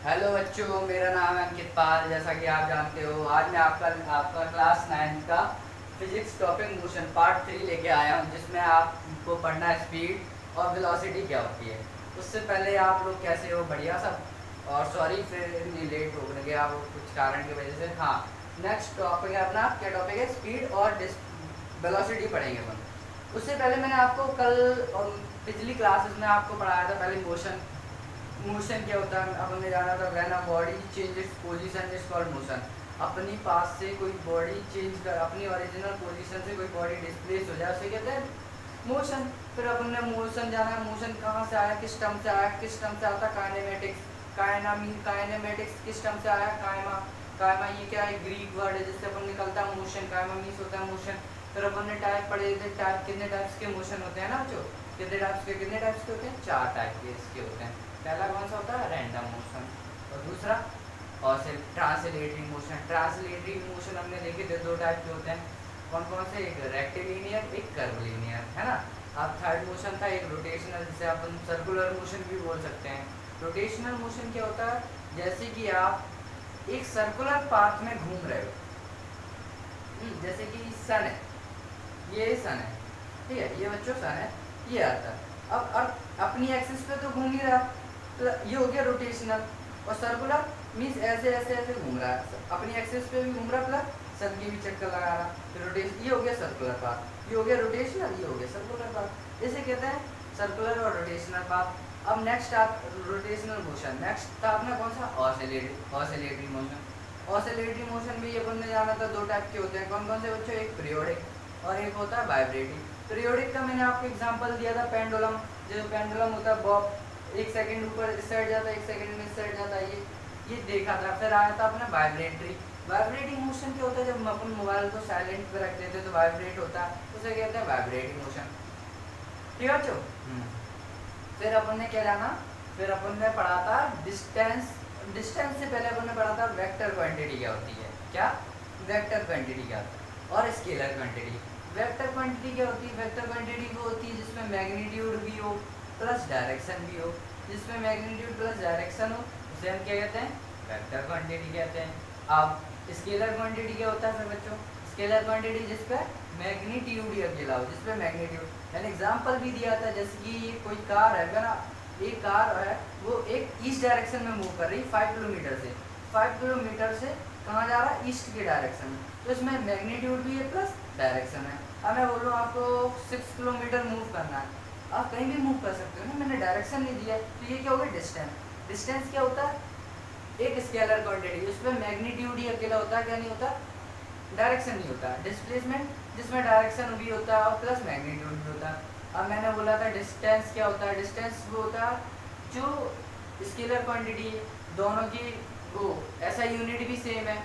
Hello बच्चों, मेरा नाम है अंकित पाल। जैसा कि आप जानते हो, आज मैं आपका क्लास 9 का फिजिक्स टॉपिक मोशन पार्ट 3 लेके आया हूँ, जिसमें आपको पढ़ना है स्पीड और वेलोसिटी क्या होती है। उससे पहले आप लोग कैसे हो? बढ़िया सब। और सॉरी फिर इतनी लेट हो गया वो कुछ कारण की वजह से। हाँ, नेक्स्ट टॉपिक है अपना, क्या टॉपिक है? स्पीड और वेलोसिटी पढ़ेंगे अपन। उससे पहले मैंने आपको कल और पिछली क्लासेस में आपको पढ़ाया था पहले मोशन। मोशन क्या होता है अब हमने जाना था। When a body changes position is called motion. अपनी पास से कोई बॉडी चेंज कर, अपनी ओरिजिनल पोजीशन से कोई बॉडी डिस्प्लेस हो जाए, उसे कहते हैं मोशन। फिर अपन ने मोशन जाना, मोशन कहाँ से आया, किस टर्म से आया, किस टर्म से आता? काइनेमेटिक्स। काइनेमेटिक्स किस टर्म से आया? कायमा। कायमा ये क्या है? ग्रीक वर्ड है जिससे अपन निकलता है मोशन। कायमा मीन्स होता है मोशन। फिर अपन ने टाइप पढ़े थे, टाइप कितने टाइप्स के मोशन होते हैं ना बच्चों? कितने टाइप्स के होते हैं? 4 टाइप के इसके होते हैं। पहला कौन सा होता है? Random motion. और दूसरा और सिर्फ ट्रांसलेटरी मोशन। ट्रांसलेटरी मोशन हमने देखे थे 2 टाइप के होते हैं। कौन कौन से? एक रेक्टिलिनियर, एक कर्वलिनियर, है ना। अब थर्ड मोशन था एक रोटेशनल, जिसे अपन सर्कुलर मोशन भी बोल सकते हैं। रोटेशनल मोशन क्या होता है? जैसे कि आप एक सर्कुलर पाथ में घूम रहे हो। जैसे कि सन है, ये सन है, ठीक है, ये बच्चों सन है, ये आता है। अब अपनी एक्सिस पे तो घूम ही रहा, तो ये हो गया रोटेशनल। और सर्कुलर मीन्स ऐसे ऐसे ऐसे घूम रहा है, अपनी एक्सिस पे भी घूम रहा, प्लस सन की भी चक्कर लगा रहा। फिर रोटेशन, ये हो गया सर्कुलर पाथ, ये हो गया रोटेशनल, ये हो गया सर्कुलर पाथ। इसे कहते हैं सर्कुलर और रोटेशनल पाथ। अब नेक्स्ट आप रोटेशनल मोशन। नेक्स्ट था अपना कौन सा? Oscillatory motion. ऑसिलेटरी मोशन भी अपन ने जाना था 2 टाइप के होते हैं। कौन कौन से बच्चों? एक पीरियोडिक और एक होता है वाइब्रेटिंग। पीरियोडिक का मैंने आपको एग्जांपल दिया था पेंडुलम। जो पेंडुलम होता है बॉब, 1 सेकंड ऊपर इस साइड जाता है, 1 सेकंड में इस साइड जाता है, ये देखा था। फिर आया था अपना वाइब्रेटरी। वाइब्रेटिंग मोशन क्या होता है? जब अपन मोबाइल को साइलेंट पे रख देते तो वाइब्रेट होता है, उसे कहते हैं वाइब्रेटिंग मोशन। ठीक है बच्चों? फिर अपन ने क्या जाना? फिर अपन ने पढ़ा था डिस्टेंस। डिस्टेंस से पहले अपन ने पढ़ा था वेक्टर क्वांटिटी क्या होती है। क्या? वेक्टर क्वांटिटी क्या होता है? और स्केलर क्वांटिटी। वेक्टर क्वांटिटी क्या होती है? वेक्टर क्वांटिटी वो होती है जिसमें मैग्नीट्यूड भी हो प्लस डायरेक्शन भी हो। जिसमें मैग्नीट्यूड प्लस डायरेक्शन हो उसे हम क्या कहते हैं? वेक्टर क्वांटिटी कहते हैं। अब स्केलर क्वांटिटी क्या होता है सर बच्चों? स्केलर क्वांटिटी जिसपे मैग्नीट्यूड ही अकेला हो, जिसपे मैग्नीट्यूड। मैंने एग्जांपल भी दिया था, जैसे कि कोई कार है ना, एक कार है, वो एक ईस्ट डायरेक्शन में मूव कर रही 5 किलोमीटर से। 5 किलोमीटर से कहाँ जा रहा है? ईस्ट के डायरेक्शन में। तो इसमें मैग्नीट्यूड भी है प्लस डायरेक्शन है। अब मैं बोल रहा हूँ आपको 6 किलोमीटर मूव करना है, आप कहीं भी मूव कर सकते हो ना, मैंने डायरेक्शन नहीं दिया। तो ये क्या होगा? डिस्टेंस। डिस्टेंस क्या होता है? एक स्केलर क्वांटिटी, उसमें मैग्नीट्यूड ही अकेला होता है, क्या नहीं होता? डायरेक्शन नहीं होता। डिस्प्लेसमेंट जिसमें डायरेक्शन भी होता है और प्लस मैग्नीट्यूड भी होता है। अब मैंने बोला था डिस्टेंस क्या होता है? डिस्टेंस वो होता है जो स्केलर क्वांटिटी दोनों की वो ऐसा यूनिट भी सेम है,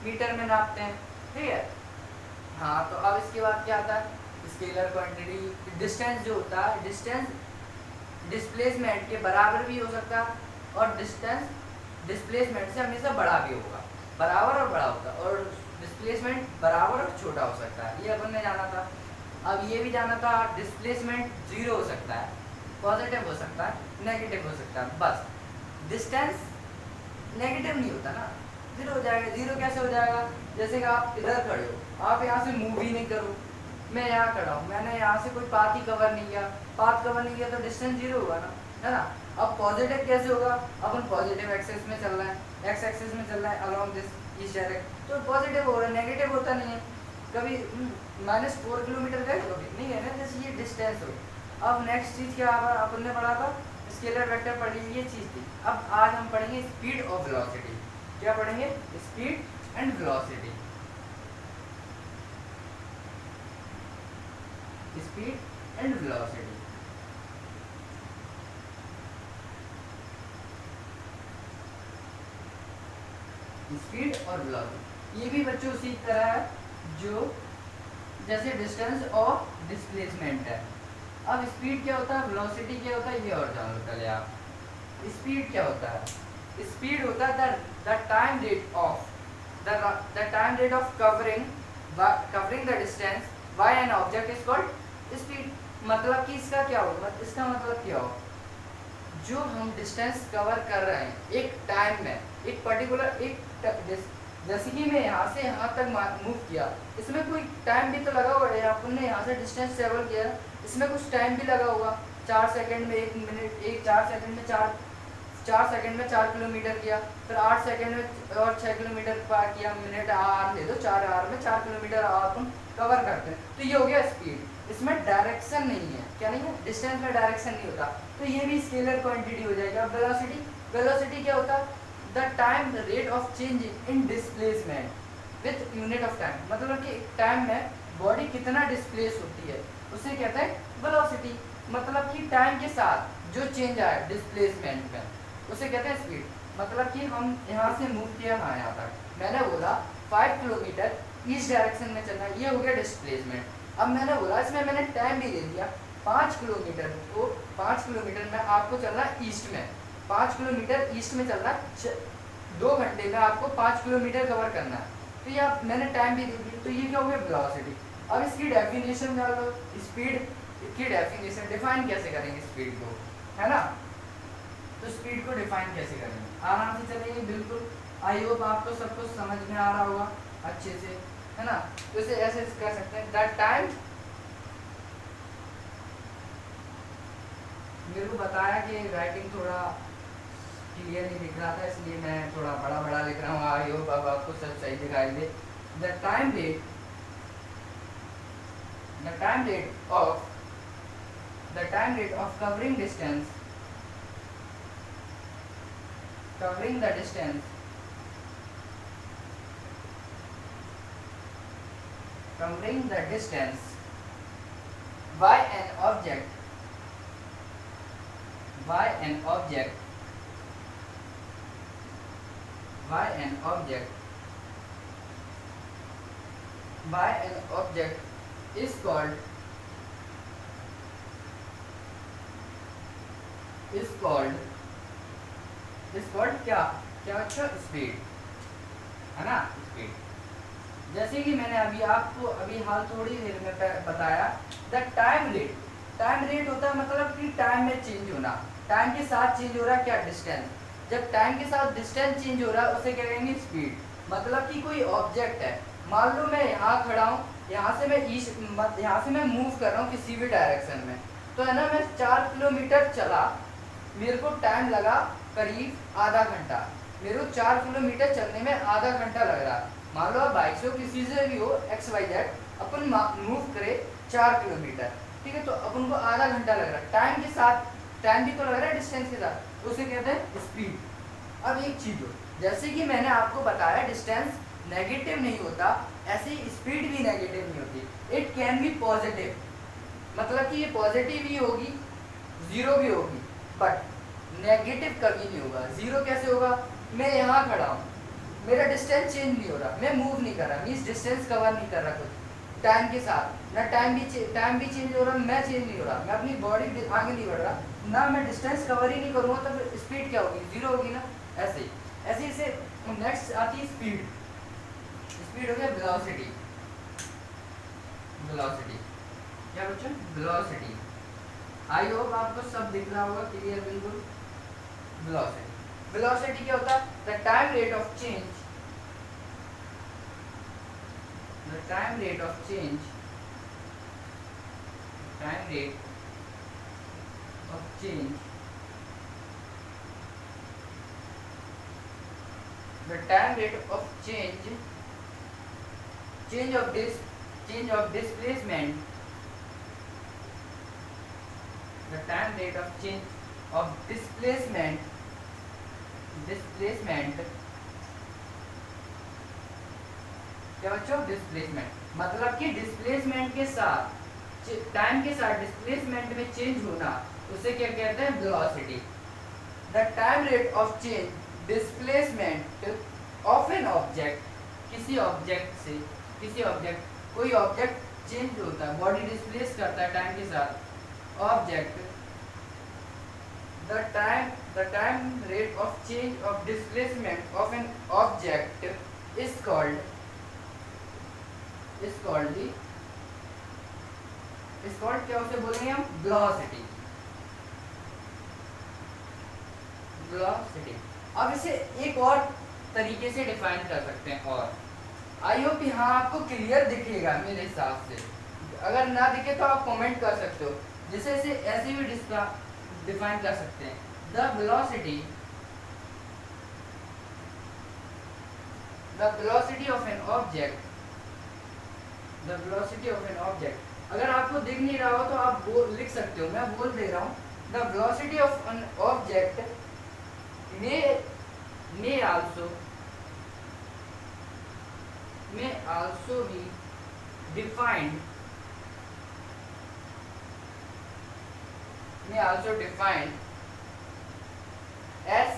मीटर में नापते हैं, ठीक है। हाँ, तो अब इसके बाद क्या आता है? Scalar quantity. डिस्टेंस जो होता है, डिस्टेंस डिस्प्लेसमेंट के बराबर भी हो सकता है, और डिस्टेंस डिस्प्लेसमेंट से हमेशा बड़ा भी होगा। बराबर और बड़ा होता है, और डिस्प्लेसमेंट बराबर और छोटा हो सकता है, ये अपन ने जाना था। अब ये भी जाना था डिस्प्लेसमेंट 0 हो सकता है, पॉजिटिव हो सकता है, नेगेटिव हो सकता है। बस डिस्टेंस नेगेटिव नहीं होता ना, 0 हो जाएगा। 0 कैसे हो जाएगा? जैसे कि आप इधर खड़े हो, आप यहाँ से मूव ही नहीं करो, मैं यहाँ खड़ा हूँ, मैंने यहाँ से कोई पाथ ही कवर नहीं किया, पाथ कवर नहीं किया तो डिस्टेंस 0 होगा ना, है ना। अब पॉजिटिव कैसे होगा? अपन पॉजिटिव एक्सेस में चल रहे हैं, एक्स एक्सेस में चल रहा है अलोंग दिस ईस्ट डायरेक्शन, तो पॉजिटिव हो रहा है, नेगेटिव होता नहीं है कभी। -4 किलोमीटर गए कभी नहीं है ना, जैसे ये डिस्टेंस हो। अब नेक्स्ट चीज़ क्या अपन ने पढ़ा था? स्केलर वेक्टर पढ़ ली, ये चीज़ थी। अब आज हम पढ़ेंगे स्पीड और वेलोसिटी। क्या पढ़ेंगे? Speed and velocity. Speed and velocity. Speed और वेलोसिटी ये भी बच्चों उसी तरह है जो जैसे डिस्टेंस और डिस्प्लेसमेंट है। अब स्पीड क्या होता है, वेलोसिटी क्या होता है, ये और जान लो पहले आप। स्पीड क्या होता है? स्पीड होता है the time rate of the time rate of covering the distance by an object is called speed. मतलब कि इसका क्या हो, इसका मतलब क्या हो? जो हम डिस्टेंस कवर कर रहे हैं एक टाइम में, एक पर्टिकुलर जैसे कि मैं यहाँ से यहाँ तक मूव किया, इसमें कोई टाइम भी तो लगा होगा। अपन ने यहाँ से डिस्टेंस ट्रेवल किया, इसमें कुछ टाइम भी लगा होगा। 4 सेकंड में 1 मिनट, 4 सेकंड में 4 किलोमीटर किया, फिर 8 सेकंड में और 6 किलोमीटर पार किया। मिनट आर ले दो, 4 आर में 4 किलोमीटर अपन कवर करते हैं। तो ये हो गया स्पीड। इसमें डायरेक्शन नहीं है, क्या नहीं है, डिस्टेंस में डायरेक्शन नहीं होता, तो ये भी स्केलर क्वांटिटी हो जाएगा। वेलोसिटी क्या होता है, the time rate of change in displacement with unit of time, मतलब कि टाइम में बॉडी कितना डिस्प्लेस होती है उसे कहते हैं वेलोसिटी। मतलब कि टाइम के साथ जो चेंज आए डिस्प्लेसमेंट में उसे कहते हैं स्पीड। मतलब कि हम यहाँ से मूव किया हाँ यहाँ तक, मैंने बोला 5 किलोमीटर ईस्ट डायरेक्शन में चलना, ये हो गया डिस्प्लेसमेंट। अब मैंने बोला इसमें मैंने टाइम भी दे दिया 5 किलोमीटर, तो 5 किलोमीटर में आपको चलना ईस्ट में, 5 किलोमीटर ईस्ट में चलना, 2 घंटे में आपको 5 किलोमीटर कवर करना है। तो ये आप मैंने टाइम भी दे दी, तो ये क्या हो गया वेलोसिटी। अब इसकी डेफिनेशन डाल दो, स्पीड की डेफिनेशन डिफाइन कैसे करेंगे स्पीड को, है ना। तो स्पीड को डिफाइन कैसे करेंगे, आराम से चलेंगे बिल्कुल। आई होप आपको सब कुछ समझ में आ रहा होगा अच्छे से, है ना। तो इसे ऐसे कर सकते हैं, दैट टाइम, मेरे को बताया कि राइटिंग थोड़ा क्लियर नहीं दिख रहा था, इसलिए मैं थोड़ा बड़ा बड़ा लिख रहा हूँ। आई होप अब आपको सब सही दिखाई दे। The time rate of covering the distance by an object is called क्या अच्छा स्पीड, है ना। स्पीड जैसे कि मैंने अभी आपको हाल थोड़ी देर में बताया, द टाइम रेट होता है मतलब कि टाइम में चेंज होना, टाइम के साथ चेंज हो रहा है क्या डिस्टेंस। जब टाइम के साथ डिस्टेंस चेंज हो रहा है उसे कहेंगे स्पीड। मतलब कि कोई ऑब्जेक्ट है, मान लो मैं यहाँ खड़ा हूँ, यहाँ से मैं मूव कर रहा हूँ किसी भी डायरेक्शन में, तो है ना, मैं 4 किलोमीटर चला, मेरे को टाइम लगा करीब आधा घंटा। मेरे को 4 किलोमीटर चलने में आधा घंटा लग रहा। मान लो आप बाइक से हो, किसी से भी हो, XYZ, अपन मूव करे 4 किलोमीटर, ठीक है, तो अपन को आधा घंटा लग रहा है। टाइम के साथ टाइम भी तो लग रहा है डिस्टेंस के साथ, उसे कहते हैं स्पीड। अब एक चीज हो, जैसे कि मैंने आपको बताया डिस्टेंस नेगेटिव नहीं होता, ऐसे ही स्पीड भी नेगेटिव नहीं होती। इट कैन बी पॉजिटिव, मतलब कि ये पॉजिटिव भी होगी, जीरो भी होगी, बट नेगेटिव कभी नहीं होगा। जीरो कैसे होगा, मैं यहाँ खड़ा हूँ, मेरा डिस्टेंस चेंज नहीं हो रहा, मैं मूव नहीं कर रहा, मीन्स डिस्टेंस कवर नहीं कर रहा कुछ टाइम के साथ, ना टाइम भी चेंज हो रहा, मैं चेंज नहीं हो रहा, मैं अपनी बॉडी आगे नहीं बढ़ रहा, ना मैं डिस्टेंस कवर ही नहीं करूँगा, तो फिर स्पीड क्या होगी, जीरो होगी ना। ऐसे इसे नेक्स्ट आती है स्पीड। स्पीड हो गया वेलोसिटी। क्या बच्चों, वेलोसिटी। आई होप आपको सब दिख रहा होगा क्लियर बिल्कुल। वेलोसिटी क्या होता है, the time rate of change क्या बच्चों, डिस्प्लेसमेंट, मतलब कि डिस्प्लेसमेंट के साथ टाइम के साथ डिस्प्लेसमेंट में चेंज होना, उसे क्या कहते हैं, velocity. The time rate of change displacement of an object, कोई ऑब्जेक्ट चेंज होता है, बॉडी डिस्प्लेस करता है टाइम के साथ object, the time rate of change of displacement of an object is called क्या उसे बोलेंगे हम, वेलोसिटी। वेलोसिटी। अब इसे एक और तरीके से डिफाइन कर सकते हैं, और आई होप यहाँ आपको क्लियर दिखेगा मेरे हिसाब से। अगर ना दिखे तो आप कमेंट कर सकते हो। जिसे इसे ऐसे भी डिफाइन कर सकते हैं, the velocity of an object, the velocity of an object. अगर आपको दिख नहीं रहा हो तो आप लिख सकते हो, मैं बोल दे रहा हूँ, the velocity of an object may also be defined as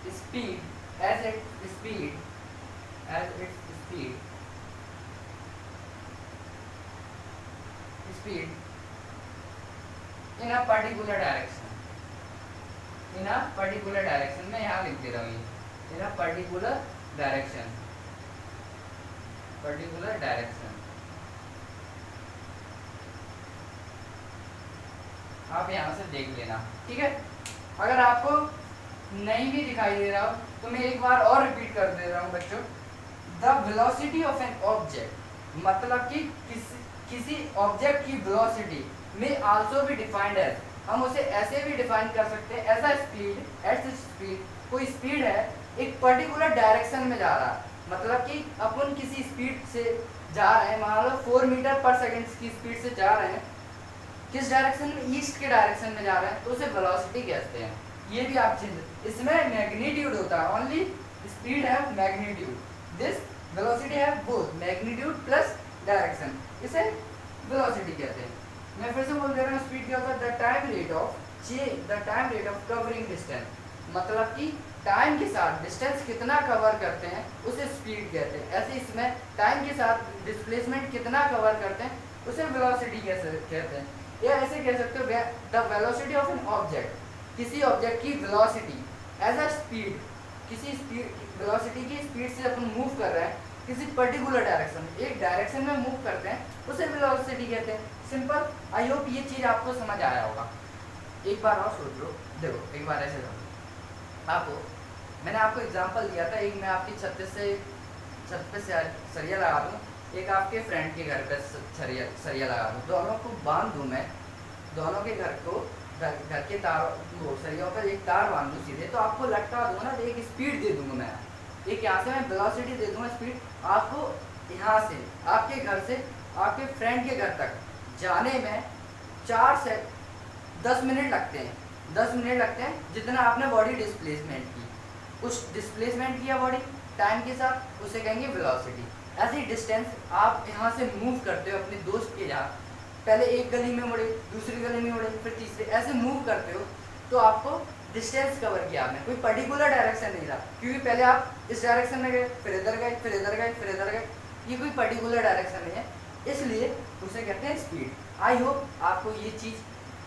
its speed in a particular direction, मैं यहाँ लिख दे रहा हूँ, in a particular direction। आप यहाँ से देख लेना, ठीक है। अगर आपको नहीं भी दिखाई दे रहा हो तो मैं एक बार और रिपीट कर दे रहा हूँ बच्चों, the velocity of an object, मतलब कि किसी ऑब्जेक्ट की वेलोसिटी में आल्सो भी डिफाइंड है, हम उसे ऐसे भी डिफाइन कर सकते हैं, ऐसा स्पीड, कोई स्पीड है एक पर्टिकुलर डायरेक्शन में जा रहा है, मतलब कि अपन किसी स्पीड से जा रहे हैं, मान लो 4 मीटर पर सेकंड की स्पीड से जा रहे हैं, किस डायरेक्शन में, ईस्ट के डायरेक्शन में जा रहे हैं, तो उसे वेलोसिटी कहते हैं। ये भी आप चीज, इसमें मैग्नीट्यूड होता है, ओनली स्पीड है मैग्नीट्यूड, दिस वेलोसिटी है बोथ मैग्नीट्यूड प्लस डायरेक्शन, इसे वेलोसिटी कहते हैं। मैं फिर से बोल दे रहा हूँ, स्पीड क्या होता है, the time rate of covering distance, मतलब कि टाइम के साथ डिस्टेंस कितना कवर करते हैं उसे स्पीड कहते हैं। ऐसे इसमें टाइम के साथ डिस्प्लेसमेंट कितना कवर करते हैं उसे वेलोसिटी कहते हैं। या ऐसे कह सकते हो, the velocity of an object, किसी ऑब्जेक्ट की वेलोसिटी एज अ स्पीड, किसी वेलोसिटी की स्पीड से अपन मूव कर रहे हैं किसी पर्टिकुलर डायरेक्शन, एक डायरेक्शन में मूव करते हैं उसे वेलोसिटी कहते हैं। सिंपल। आई होप ये चीज़ आपको समझ आया होगा। एक बार और सोच लो, देखो एक बार ऐसे करो, आपको मैंने आपको एग्जांपल दिया था, एक मैं आपकी छत पे से सरिया लगा दूँ, एक आपके फ्रेंड के घर पे सरिया लगा दूँ, दोनों को बांध दूँ मैं, दोनों के घर के सरियों पर एक तार बांध दूँ सीधे, तो आपको लटका दूँगा ना, एक स्पीड दे दूँगा मैं, एक यहाँ से मैं वेलोसिटी दे दूँगा स्पीड, आपको यहाँ से आपके घर से आपके फ्रेंड के घर तक जाने में 4 से 10 मिनट लगते हैं, 10 मिनट लगते हैं जितना आपने बॉडी डिस्प्लेसमेंट की, उस डिस्प्लेसमेंट किया बॉडी टाइम के साथ, उसे कहेंगे वेलोसिटी। ऐसी डिस्टेंस आप यहाँ से मूव करते हो अपने दोस्त के यहाँ, पहले एक गली में मुड़े, दूसरी गली में मुड़े, फिर तीसरे, ऐसे मूव करते हो तो आपको डिस्टेंस कवर किया आपने, कोई पर्टिकुलर डायरेक्शन नहीं था, क्योंकि पहले आप इस डायरेक्शन में गए, फिर इधर गए, फिर इधर गए, फिर इधर गए, ये कोई पर्टिकुलर डायरेक्शन नहीं है, इसलिए उसे कहते हैं स्पीड। आई होप आपको ये चीज़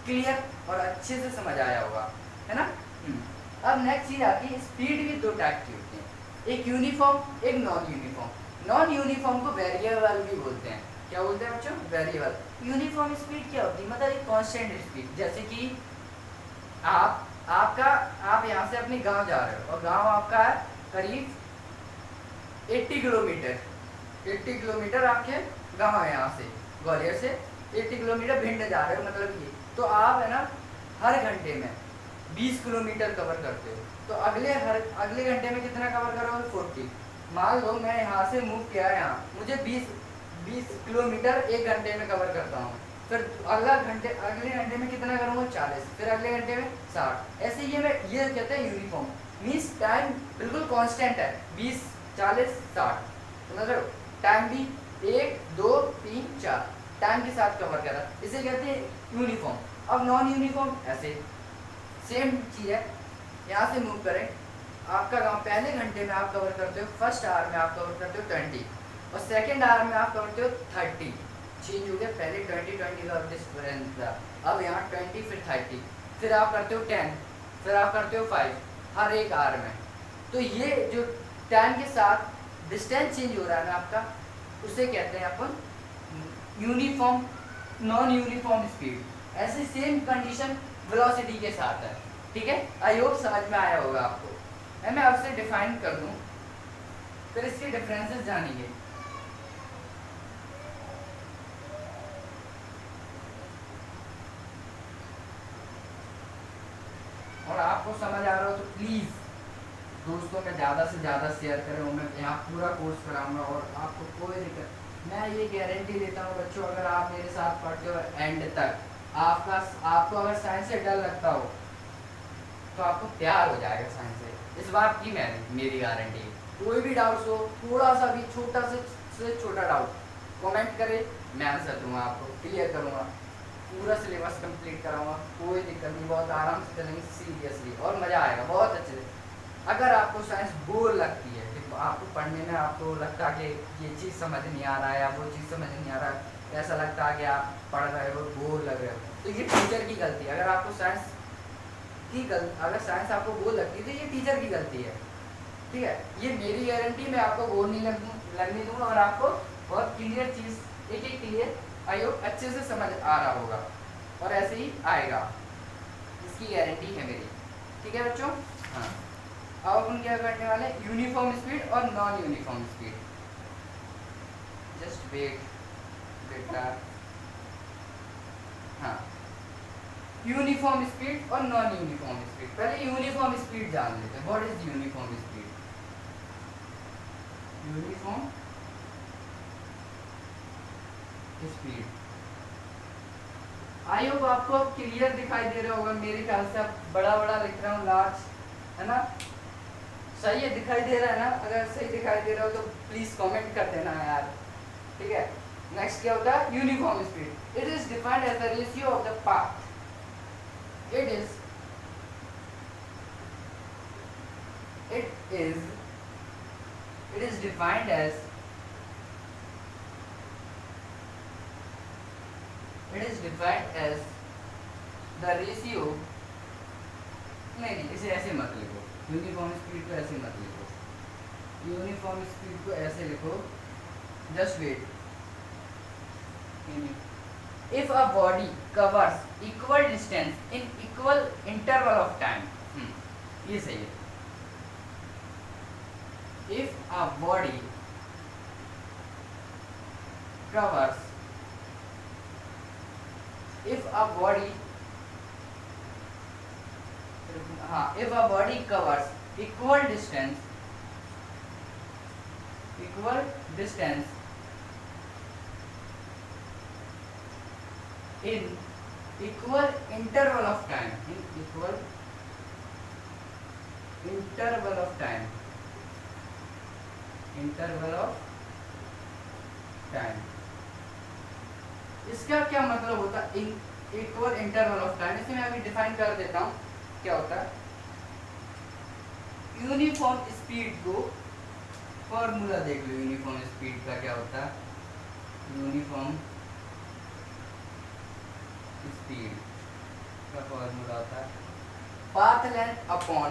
क्लियर और अच्छे से समझ आया होगा, है ना। अब नेक्स्ट चीज़ आती है, स्पीड भी 2 टाइप की होती है, एक यूनिफॉर्म, एक नॉन यूनिफॉर्म। नॉन यूनिफॉर्म को वेरिएबल भी बोलते हैं। क्या बोलते हैं बच्चों? वेरिएबल। यूनिफॉर्म स्पीड क्या होती है, मतलब एक कांस्टेंट स्पीड, जैसे कि आप यहाँ से अपने गांव जा रहे हो और गांव आपका है करीब 80 किलोमीटर, 80 किलोमीटर आपके गांव है, यहाँ से ग्वालियर से 80 किलोमीटर भिंड जा रहे हो, मतलब ये, तो आप है ना हर घंटे में 20 किलोमीटर कवर करते हो, तो अगले घंटे में कितना कवर करोगे? 40। मान लो मैं यहाँ से मूव किया है, यहाँ मुझे 20 किलोमीटर एक घंटे में कवर करता हूँ, फिर अगले घंटे में कितना करूँगा? 40, फिर अगले घंटे में 60। ऐसे ये कहते हैं यूनिफॉर्म, मीन्स टाइम बिल्कुल कांस्टेंट है, 20, 40, 60, समझ रहे हो? टाइम भी 1, 2, 3, 4 टाइम के साथ कवर कर रहा है, इसे कहते हैं यूनिफॉर्म। अब नॉन यूनिफॉर्म ऐसे सेम चीज़ है, यहाँ से मूव करें, आपका गांव पहले घंटे में आप कवर करते हो, फर्स्ट आवर में आप कवर करते हो 20 और सेकेंड आवर में आप करते हो 30। चेंज हो गया, पहले 20 का डिफरेंस था, अब यहाँ 20 फिर 30, फिर आप करते हो 10, फिर आप करते हो 5 हर एक आवर में। तो ये जो टाइम के साथ डिस्टेंस चेंज हो रहा है ना आपका, उसे कहते हैं अपन यूनिफॉर्म, नॉन यूनिफॉर्म स्पीड। ऐसे सेम कंडीशन वेलोसिटी के साथ है, ठीक है, आई होप समझ में आया होगा आपको। मैं आपसे डिफाइन कर दूं, फिर इसके डिफरेंसेस जानेंगे। और आपको समझ आ रहा हो तो प्लीज़ दोस्तों में ज़्यादा से ज़्यादा शेयर करें, और मैं यहाँ पूरा कोर्स कराऊंगा और आपको कोई दिक्कत, मैं ये गारंटी देता हूँ बच्चों, अगर आप मेरे साथ पढ़ते हो एंड तक, आपको अगर साइंस से डर लगता हो तो आपको प्यार हो जाएगा साइंस से, इस बात की मेरी गारंटी है। कोई भी डाउट्स हो, थोड़ा सा भी छोटा से छोटा डाउट कमेंट करें, मैं आंसर दूंगा, आपको क्लियर करूँगा, पूरा सिलेबस कंप्लीट कराऊंगा, कोई दिक्कत नहीं, बहुत आराम से चलेंगे सीरियसली, और मज़ा आएगा बहुत अच्छे से। अगर आपको साइंस बोर लगती है, देखो आपको पढ़ने में आपको लगता है कि ये चीज़ समझ नहीं आ रहा है या वो चीज़ समझ नहीं आ रहा है, ऐसा लगता है कि आप पढ़ रहे हो बोर लग रहे हो, तो ये टीचर की गलती है। अगर आपको साइंस अगर साइंस आपको बोर लगती है तो ये टीचर की गलती है, ठीक है। ये मेरी गारंटी, मैं आपको बोर नहीं लगने दूंगा, और आपको बहुत क्लियर चीज़ एक एक क्लियर आई होप अच्छे से समझ आ रहा होगा, और ऐसे ही आएगा, इसकी गारंटी है मेरी, ठीक है बच्चों। हाँ, अब अपन क्या करने वाले हैं, यूनिफॉर्म स्पीड और non uniform speed. Just wait बेटा। हाँ, यूनिफॉर्म स्पीड और नॉन यूनिफॉर्म स्पीड। पहले यूनिफॉर्म स्पीड जान लेते हैं, what is uniform speed. Uniform speed, I hope आपको अब क्लियर दिखाई दे रहा होगा, मेरे ख्याल से अब बड़ा बड़ा लिख रहा हूँ लार्ज, है ना, सही है, दिखाई दे रहा है ना। अगर सही दिखाई दे रहा हो तो प्लीज कमेंट कर देना यार, ठीक है। नेक्स्ट क्या होता है, uniform speed. It is defined as the ratio of the path, it is defined as the ratio, नहीं इसे ऐसे मत लिखो, यूनिफॉर्म स्पीड को ऐसे मत लिखो, यूनिफॉर्म स्पीड को ऐसे लिखो, just wait. If a body covers equal distance in equal interval of time, ये सही है। If a body covers, if a body covers equal distance in equal interval of time, इसका क्या मतलब होता है इक्वल इंटरवल ऑफ टाइम। इसे मैं अभी डिफाइन कर देता हूँ क्या होता है। यूनिफॉर्म स्पीड को फॉर्मूला देख लो, यूनिफॉर्म स्पीड का क्या होता है, यूनिफॉर्म स्पीड का फॉर्मूला होता है path length upon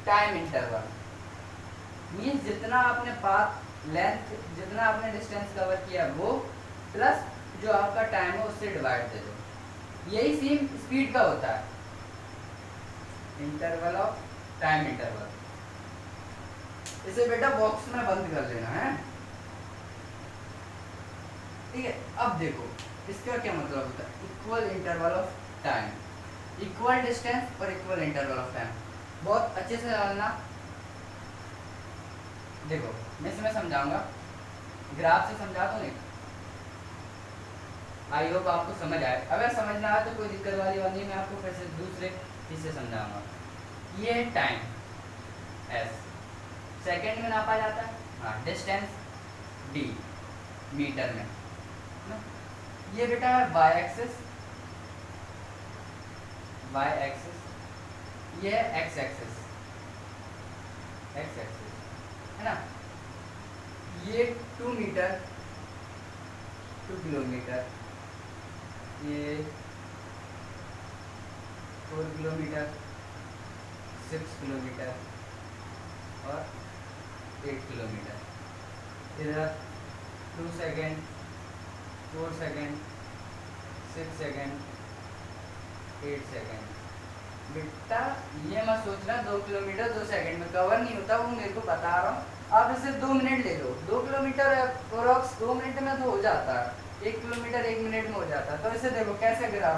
time interval. Means जितना आपने पाथ लेंथ, जितना आपने डिस्टेंस कवर किया वो प्लस जो आपका टाइम है उससे डिवाइड दे दो, यही सेम स्पीड का होता है, इंटरवल ऑफ टाइम इंटरवल। इसे बेटा बॉक्स में बंद कर लेना है, ठीक है। अब देखो इसका क्या मतलब होता है, equal interval of time, equal distance और इक्वल इंटरवल ऑफ टाइम। बहुत अच्छे से जानना, देखो मैं इसमें समझाऊंगा, ग्राफ से समझा तो नहीं, आई होप आपको समझ आए। अगर समझ ना आए तो कोई दिक्कत वाली बात नहीं, मैं आपको फिर से दूसरे चीज से समझाऊंगा। ये टाइम एस सेकंड में नापा जाता है, हाँ, डिस्टेंस डी मीटर में ना? ये बेटा है वाई एक्सिस, ये है एक्स एक्सिस है ना। ये 2 मीटर 2 किलोमीटर, ये 4 किलोमीटर 6 किलोमीटर और 8 किलोमीटर। इधर 2 सेकेंड 4 सेकेंड 6 सेकेंड 8 सेकेंड बेटा ये मत सोचना 2 किलोमीटर 2 सेकंड में कवर नहीं होता, वो मेरे को बता रहा हूँ। आप इसे 2 मिनट ले लो, 2 किलोमीटर अप्रोक्स 2 मिनट में तो हो जाता है, 1 किलोमीटर 1 मिनट में हो जाता है। तो इसे देखो कैसे गिरा